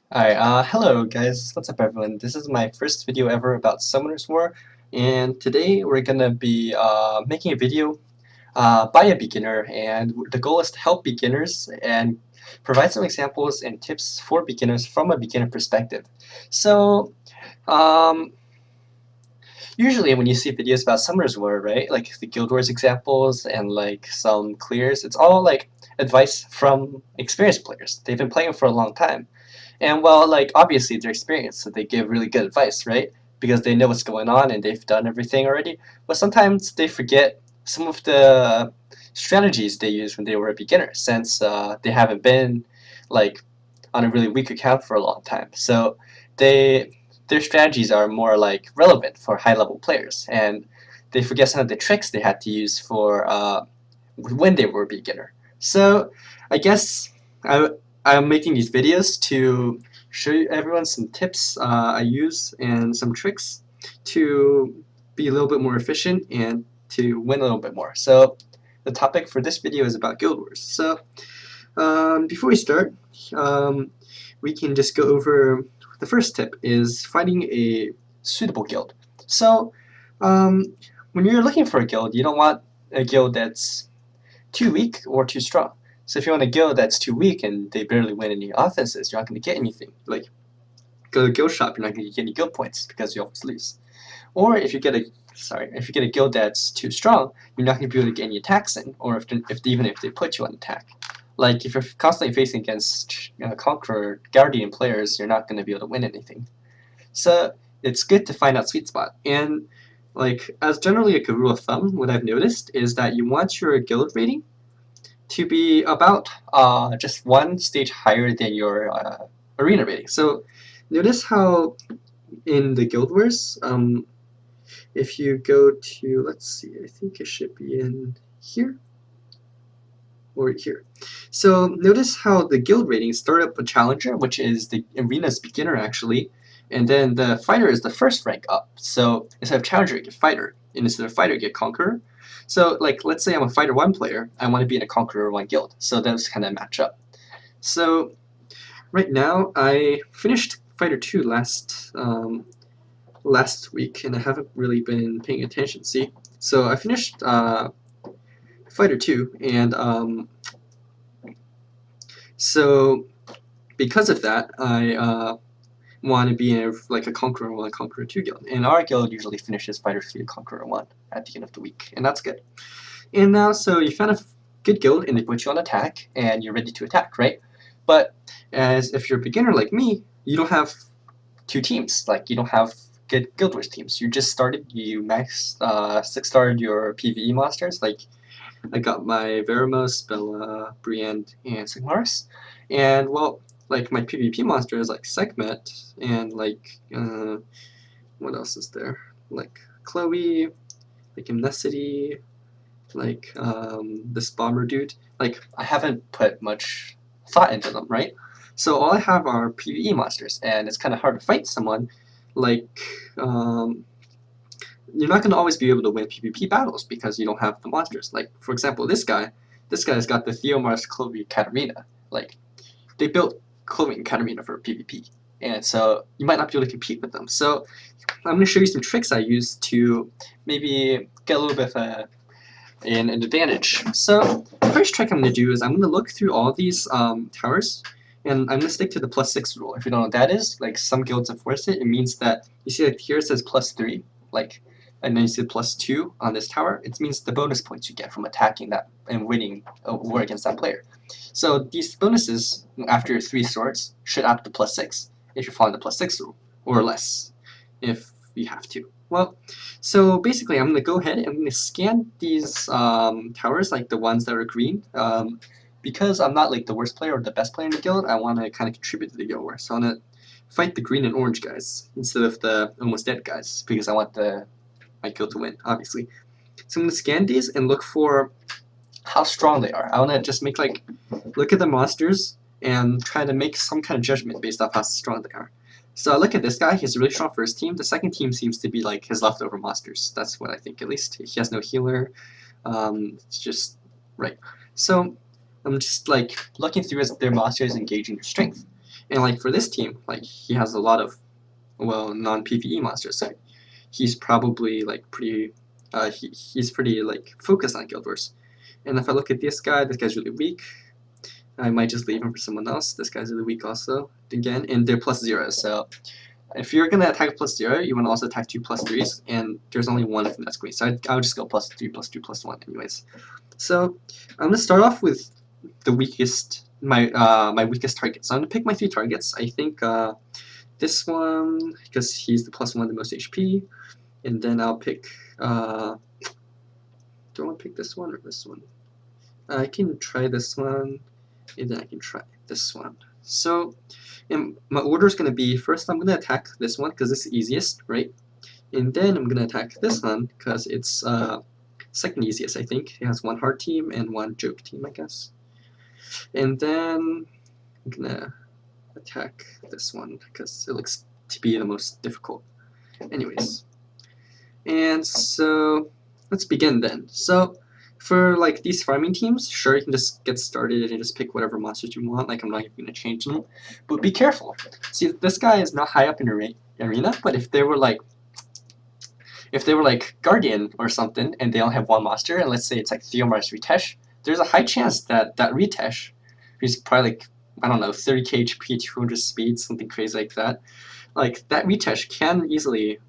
Alright, hello guys, what's up everyone? This is my first video ever about Summoner's War, and today we're gonna be making a video by a beginner, and the goal is to help beginners and provide some examples and tips for beginners from a beginner perspective. So, um, usually when you see videos about Summoner's War, right, like the Guild Wars examples and like some clears, it's all like advice from experienced players. They've been playing for a long time. And well, like obviously they're experienced, so they give really good advice, right? Because they know what's going on and they've done everything already. But sometimes they forget some of the strategies they used when they were a beginner, since they haven't been like on a really weak account for a long time. So they their strategies are more like relevant for high level players, and they forget some of the tricks they had to use for when they were a beginner. So I guess I, I'm making these videos to show everyone some tips I use and some tricks to be a little bit more efficient and to win a little bit more. So the topic for this video is about Guild Wars. So before we start, um, we can just go over the first tip is finding a suitable guild. So um, when you're looking for a guild, you don't want a guild that's too weak or too strong. So if you want a guild that's too weak and they barely win any offenses, you're not going to get anything. Like, go to a guild shop, you're not going to get any guild points because you always lose. Or if you get a guild that's too strong, you're not going to be able to get any attacks in, or even if they put you on attack. Like if you're constantly facing against Conqueror Guardian players, you're not going to be able to win anything. So it's good to find out sweet spot. And like as generally a good rule of thumb, what I've noticed is that you want your guild rating to be about just one stage higher than your arena rating. So notice how in the Guild Wars, if you go to, let's see, I think it should be in here or here. So notice how the guild ratings start up a challenger, which is the arena's beginner actually, and then the fighter is the first rank up. So instead of challenger, you get fighter, and instead of fighter, you get conqueror. So like, let's say I'm a fighter 1 player, I want to be in a conqueror 1 guild. So those kind of match up. So right now, I finished fighter 2 last week, and I haven't really been paying attention. See, so I finished fighter 2, and so because of that, I want to be in like a Conqueror 1, Conqueror 2 guild. And our guild usually finishes Fighter 3 Conqueror 1 at the end of the week, and that's good. And now, so you found a good guild, and they put you on attack, and you're ready to attack, right? But as if you're a beginner like me, you don't have 2 teams. Like, you don't have good Guild Wars teams. You just started, you max 6-starred your PvE monsters. Like, I got my Veramos, Bella, Brienne, and Sigmaris. And, well, like, my PvP monster is like Sekhmet, and like, what else is there? Like, Chloe, like Amnesty, like, this bomber dude. Like, I haven't put much thought into them, right? So all I have are PvE monsters, and it's kind of hard to fight someone like, you're not going to always be able to win PvP battles because you don't have the monsters. Like, for example, this guy's got the Theomars Chloe Katarina. Like, they built Chloe and Katarina for PvP, and so you might not be able to compete with them. So I'm going to show you some tricks I use to maybe get a little bit of an advantage. So the first trick I'm going to do is I'm going to look through all these towers, and I'm going to stick to the +6 rule. If you don't know what that is, like some guilds enforce it. It means that, you see like here it says +3, like, and then you see +2 on this tower. It means the bonus points you get from attacking that and winning a war against that player. So these bonuses, after your 3 swords, should add up to +6 if you're following the +6 rule, or less if you have to. Well, so basically I'm going to go ahead and I'm going to scan these towers, like the ones that are green. Because I'm not like the worst player or the best player in the guild, I want to kind of contribute to the guild war. So I'm going to fight the green and orange guys instead of the almost dead guys, because I want my guild to win, obviously. So I'm going to scan these and look for how strong they are. I want to just make like, look at the monsters and try to make some kind of judgment based off how strong they are. So I look at this guy, he has a really strong first team. The second team seems to be like his leftover monsters. That's what I think, at least. He has no healer. It's just, right. So I'm just like looking through their monsters and gauging their strength. And like for this team, like he has a lot of, well, non-PvE monsters, so he's probably like pretty he's pretty like focused on Guild Wars. And if I look at this guy's really weak. I might just leave him for someone else. This guy's really weak also, again, and they're +0, so if you're gonna attack +0, you want to also attack 2 +3s, and there's only one of them that's green, so I'll just go +3, +2, +1 anyways. So I'm gonna start off with the weakest, my weakest target. So I'm gonna pick my 3 targets. I think this one, because he's the +1, the most HP, and then I'll pick, do I want to pick this one or this one? I can try this one, and then I can try this one. So, and my order is going to be, first I'm going to attack this one because it's the easiest, right? And then I'm going to attack this one because it's second easiest, I think. It has 1 hard team and 1 joke team, I guess. And then I'm going to attack this one because it looks to be the most difficult. Anyways. And so, let's begin then. So, for like these farming teams, sure, you can just get started and just pick whatever monsters you want. Like I'm not even going to change them, but be careful. See, this guy is not high up in the arena, but if they were like Guardian or something, and they only have 1 monster, and let's say it's like Theomars Ritesh, there's a high chance that Ritesh, who's probably like, I don't know, 30k HP, 200 speed, something crazy like that Ritesh can easily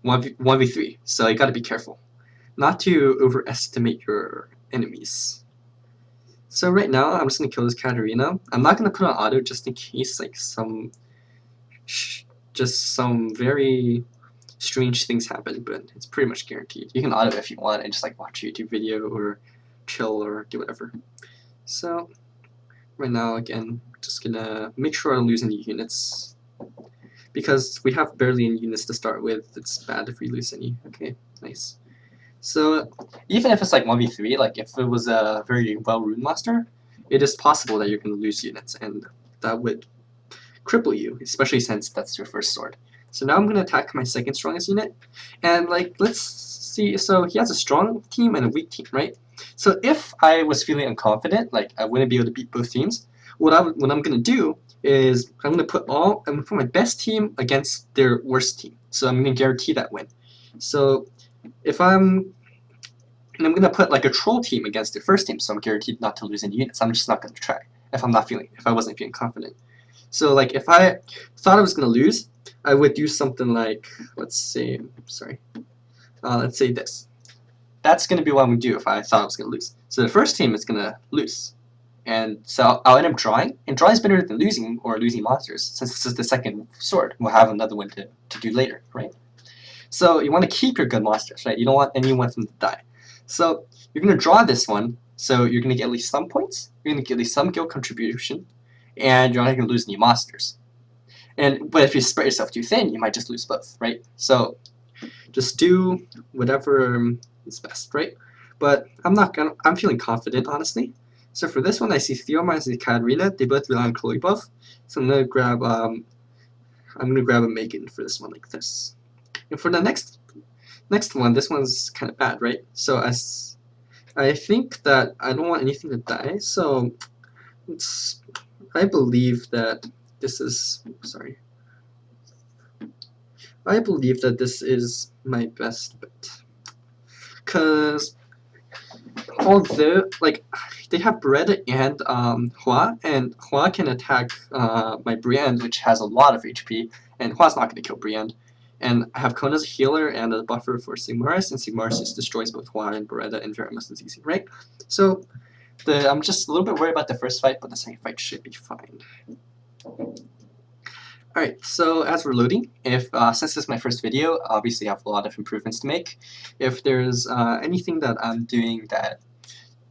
1v3. So you got to be careful not to overestimate your enemies. So right now, I'm just going to kill this Katarina. I'm not going to put on auto just in case like some very strange things happen, but it's pretty much guaranteed. You can auto if you want and just like watch a YouTube video or chill or do whatever. So right now, again, just going to make sure I don't lose any units. Because we have barely any units to start with, it's bad if we lose any. Okay, nice. So even if it's like 1v3, like if it was a very well-runed monster, it is possible that you're going to lose units, and that would cripple you, especially since that's your first sword. So now I'm going to attack my second strongest unit, and like let's see. So he has a strong team and a weak team, right? So if I was feeling unconfident, like I wouldn't be able to beat both teams, what I'm going to do is I'm going to put my best team against their worst team. So I'm going to guarantee that win. So if I'm going to put like a troll team against the first team, so I'm guaranteed not to lose any units. I'm just not going to try if I wasn't feeling confident. So like if I thought I was going to lose, I would do something like, let's say this. That's going to be what I'm going to do if I thought I was going to lose. So the first team is going to lose. And so I'll end up drawing, and drawing is better than losing or losing monsters, since this is the second sword. We'll have another one to do later, right? So you want to keep your good monsters, right? You don't want any one of them to die. So you're going to draw this one, so you're going to get at least some points, you're going to get at least some guild contribution, and you're not going to lose any monsters. But if you spread yourself too thin, you might just lose both, right? So just do whatever is best, right? But I'm feeling confident, honestly. So for this one, I see Theomars and Katarina. They both rely on Chloe buff. So I'm gonna grab a Megan for this one, like this. And for the next one, this one's kind of bad, right? So I think that I don't want anything to die. So I believe that this is I believe that this is my best bet. Cause although like they have Beretta and Hua can attack my Brienne, which has a lot of HP, and Hua's not going to kill Brienne. And I have Kona as a healer and a buffer for Sigmaris, and Sigmaris just destroys both Hua and Beretta, and very much is easy, right? So I'm just a little bit worried about the first fight, but the second fight should be fine. Alright, so as we're loading, since this is my first video, obviously I have a lot of improvements to make. If there's anything that I'm doing that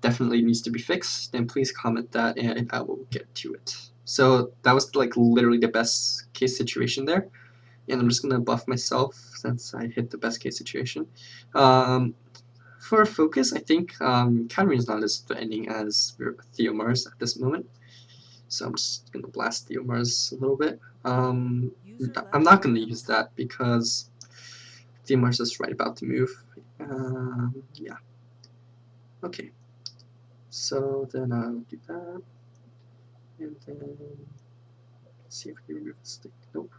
definitely needs to be fixed, then please comment that and I will get to it. So that was like literally the best case situation there, and I'm just gonna buff myself since I hit the best case situation. For focus, I think Katarina's not as threatening as Theomars at this moment. So I'm just going to blast Theomars a little bit. I'm not going to use that because Theomars is right about to move. Yeah. Okay. So then I'll do that. And then Let's see if we can remove the stick. Nope.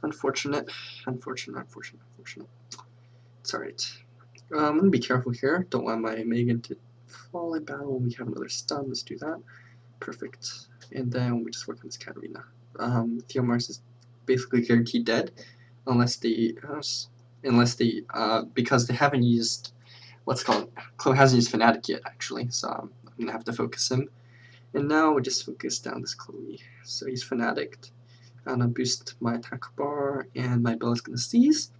Unfortunate. Unfortunate. It's alright. I'm gonna be careful here. Don't want my Megan to fall in battle when we have another stun. Let's do that. Perfect. And then we just work on this Katarina. Theomars is basically guaranteed dead unless they because they haven't used what's called Chloe hasn't used Fnatic yet actually, so I'm gonna have to focus him. And now we just focus down this Chloe. So he's Fnatic. I'm gonna boost my attack bar and my Bella's gonna seize.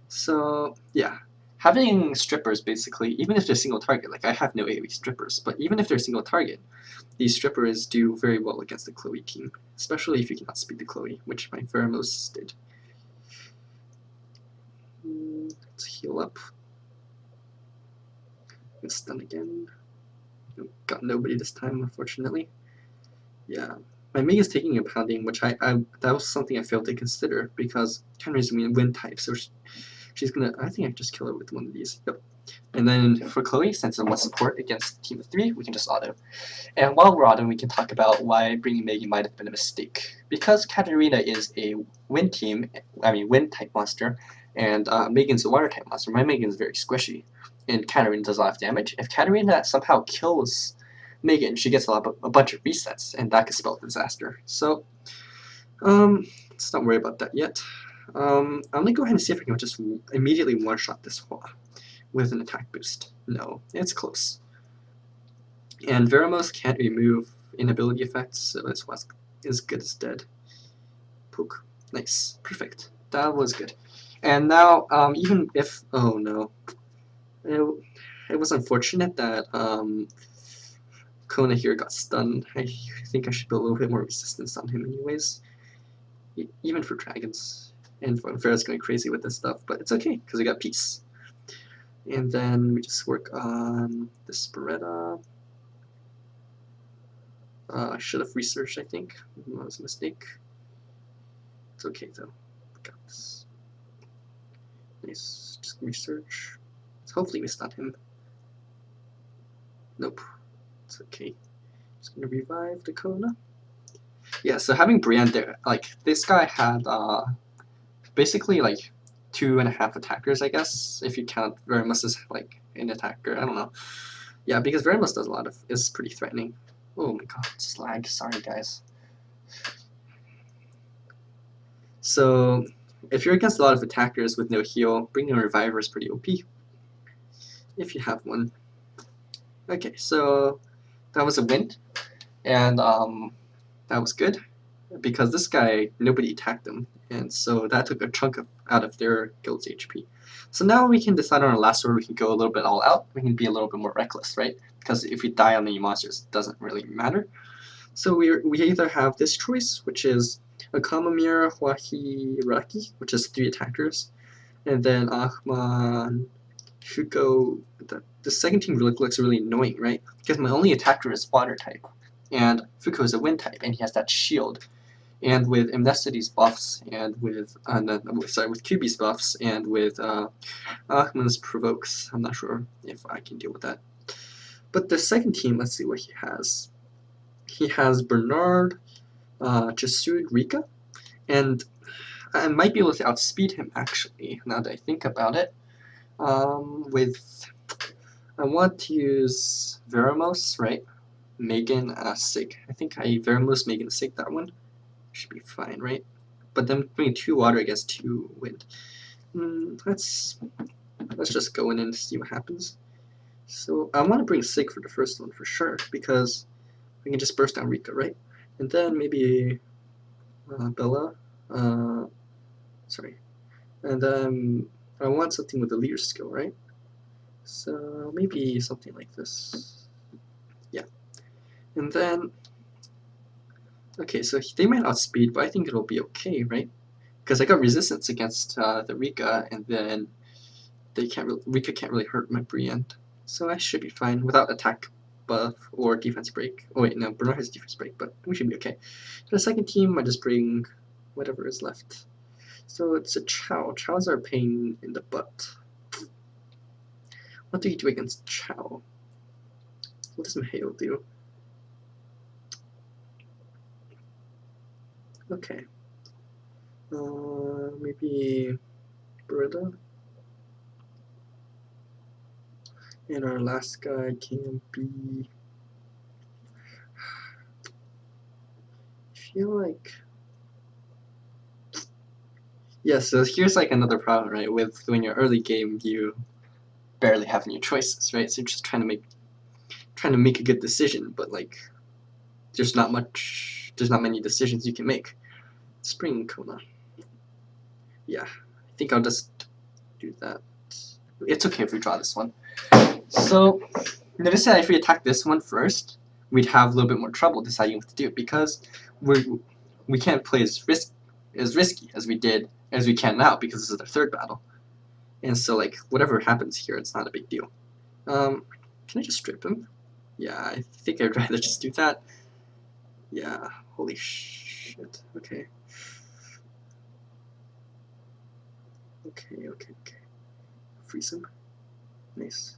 So yeah. Having strippers basically, even if they're single target, like I have no AoE strippers, but even if they're single target, these strippers do very well against the Chloe team, especially if you can outspeed the Chloe, which my Pheromos did. Let's heal up. Let's stun again. Nope, got nobody this time, unfortunately. Yeah, my Meg is taking a pounding, which that was something I failed to consider because Henry's wind type, so she's gonna. I think I just kill her with one of these. Yep. And then for Chloe, since it wants support against a team of 3, we can just auto. And while we're auto, we can talk about why bringing Megan might have been a mistake. Because Katarina is a wind type monster, and Megan's a water type monster. My Megan is very squishy, and Katarina does a lot of damage. If Katarina somehow kills Megan, she gets a bunch of resets, and that could spell disaster. So, let's not worry about that yet. I'm gonna go ahead and see if I can just immediately one-shot this Hua with an attack boost. No, it's close. And Veramos can't remove inability effects, so this was as good as dead. Poke. Nice. Perfect. That was good. And now, even if... Oh no. It was unfortunate that Kona here got stunned. I think I should build a little bit more resistance on him anyways. Even for dragons. And Farah's going crazy with this stuff, but it's okay, because we got peace. And then we just work on the Beretta. I should have researched, I think. That was a mistake. It's okay though. Got this. Nice. Just research. So hopefully we stun him. Nope. It's okay. Just gonna revive the Kona. Yeah, so having Brienne there, like, this guy had basically like 2.5 attackers, I guess, if you count Verimus as like an attacker. I don't know. Yeah, because Verimus does a lot of is pretty threatening. Oh my god, it's lag. Sorry guys. So if you're against a lot of attackers with no heal, bringing a reviver is pretty OP. If you have one. Okay, so that was a win. And that was good. Because this guy, nobody attacked him. And so that took a chunk out of their guild's HP. So now we can decide on our last order, we can go a little bit all out. We can be a little bit more reckless, right? Because if we die on any monsters, it doesn't really matter. So we either have this choice, which is a Kamamir Wahiraki, which is 3 attackers, and then Ahman, Fuko. The second team really looks really annoying, right? Because my only attacker is water type, and Fuko is a wind type, and he has that shield. And with Amnestity's buffs, and with with QB's buffs, and with Ahman's provokes, I'm not sure if I can deal with that. But the second team, let's see what he has. He has Bernard, Jasud, Rika, and I might be able to outspeed him actually, now that I think about it. I want to use Veramos, right? Megan, Sig. I think Veramos, Megan, Sig, that one. Should be fine, right? But then bringing 2 water against 2 wind. Let's just go in and see what happens. So I want to bring Sig for the first one for sure, because we can just burst down Rika, right? And then maybe Bella. Sorry. And then I want something with the leader skill, right? So maybe something like this. Yeah. And then, okay, so they might outspeed, but I think it'll be okay, right? Because I got resistance against the Rika, and then Rika can't really hurt my Brienne. So I should be fine without attack buff or defense break. Oh wait, no, Bernard has defense break, but we should be okay. For the second team, I just bring whatever is left. So it's a Chow. Chows are a pain in the butt. What do you do against Chow? What does Mahale do? Okay. Maybe Beretta. And our last guy can be. I feel like. Yeah, so here's like another problem, right? With when you're early game, you barely have any choices, right? So you're just trying to make a good decision, but like there's not many decisions you can make. Spring Kona. Yeah, I think I'll just do that. It's okay if we draw this one. So notice that if we attack this one first, we'd have a little bit more trouble deciding what to do because we can't play as risky as we can now because this is our third battle. And so like whatever happens here, it's not a big deal. Can I just strip him? Yeah, I think I'd rather just do that. Yeah, holy shit. Okay. Okay. Freeze him. Nice.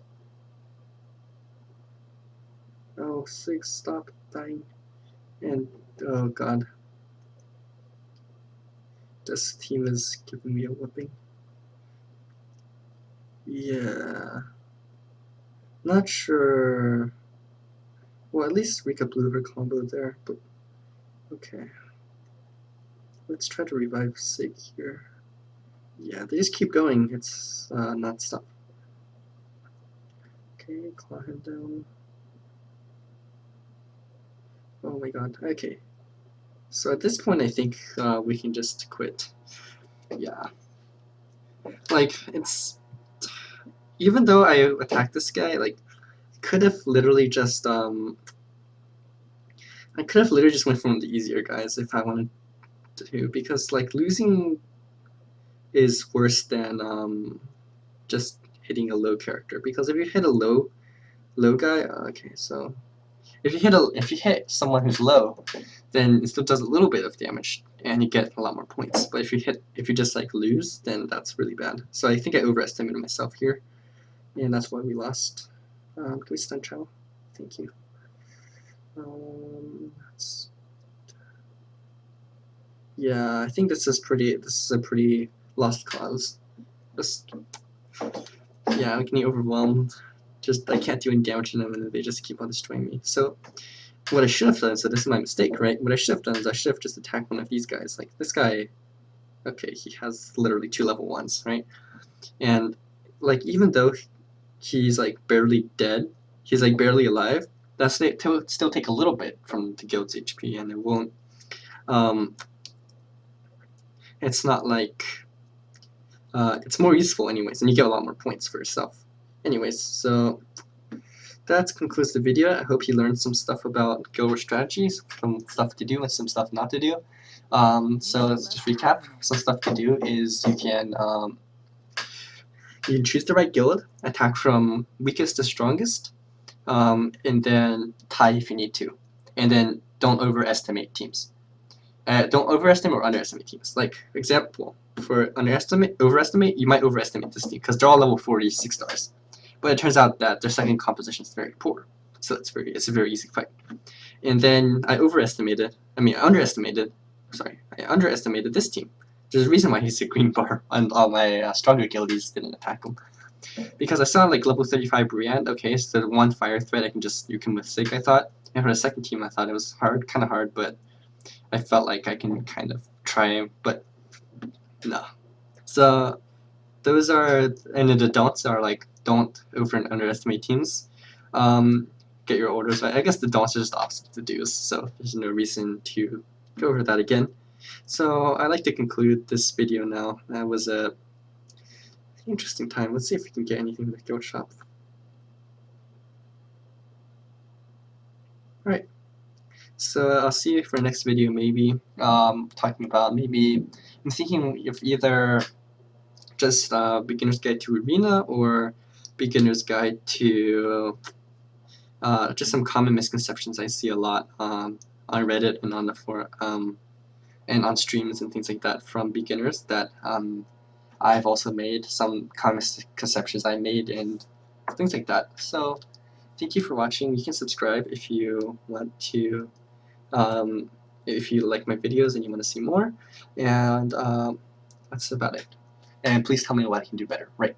Oh, 6, stop dying. And, oh god. This team is giving me a whipping. Yeah. Not sure. Well, at least we could blue her combo there, but okay. Let's try to revive Sig here. Yeah, they just keep going. It's not stop. Okay, claw him down. Oh my god, okay. So at this point I think we can just quit. Yeah. Like, it's... Even though I attacked this guy, like, could have literally just, I could have literally just went for one of the easier guys if I wanted to, because, like, losing is worse than, just hitting a low character, because if you hit a low guy, okay, so if you hit someone who's low, then it still does a little bit of damage and you get a lot more points. But if you just like lose, then that's really bad. So I think I overestimated myself here, and that's why we lost. Can we stun Chow? Thank you. Yeah, I think this is a pretty lost cause. Just yeah, I'm getting overwhelmed. Just I can't do any damage to them, and they just keep on destroying me. So what I should have done, so this is my mistake, right? What I should have done is I should have just attacked one of these guys. Like this guy, okay, he has literally 2 level 1s, right? And like even though he's like barely dead, he's like barely alive, that's still take a little bit from the guild's HP, and it won't. It's not like it's more useful anyways, and you get a lot more points for yourself. Anyways, so that concludes the video. I hope you learned some stuff about guild war strategies, some stuff to do and some stuff not to do. So let's just recap. Some stuff to do is you can choose the right guild, attack from weakest to strongest, and then tie if you need to, and then don't overestimate teams. Don't overestimate or underestimate teams. Like example, for overestimate, you might overestimate this team because they're all level 46 stars, but it turns out that their second composition is very poor, so it's a very easy fight. And then I underestimated this team. There's a reason why he's a green bar, and all my stronger guildies didn't attack him. Because I saw like level 35 Briand, okay, so the one fire threat I can just nuke him with Sig, I thought. And for the second team, I thought it was kind of hard, but I felt like I can kind of try, but no. So those are, and the don'ts are like, don't over and underestimate teams. Get your orders right. I guess the don'ts are just opposite of the do's, so there's no reason to go over that again. So I'd like to conclude this video now. That was a interesting time. Let's see if we can get anything in the guild shop. Alright. So I'll see you for next video, maybe talking about, maybe I'm thinking of either just beginner's guide to arena or beginner's guide to just some common misconceptions I see a lot on Reddit and on the forum and on streams and things like that from beginners that I've also made, some common misconceptions I made and things like that. So thank you for watching. You can subscribe if you want to if you like my videos and you want to see more. And that's about it. And please tell me what I can do better. Right.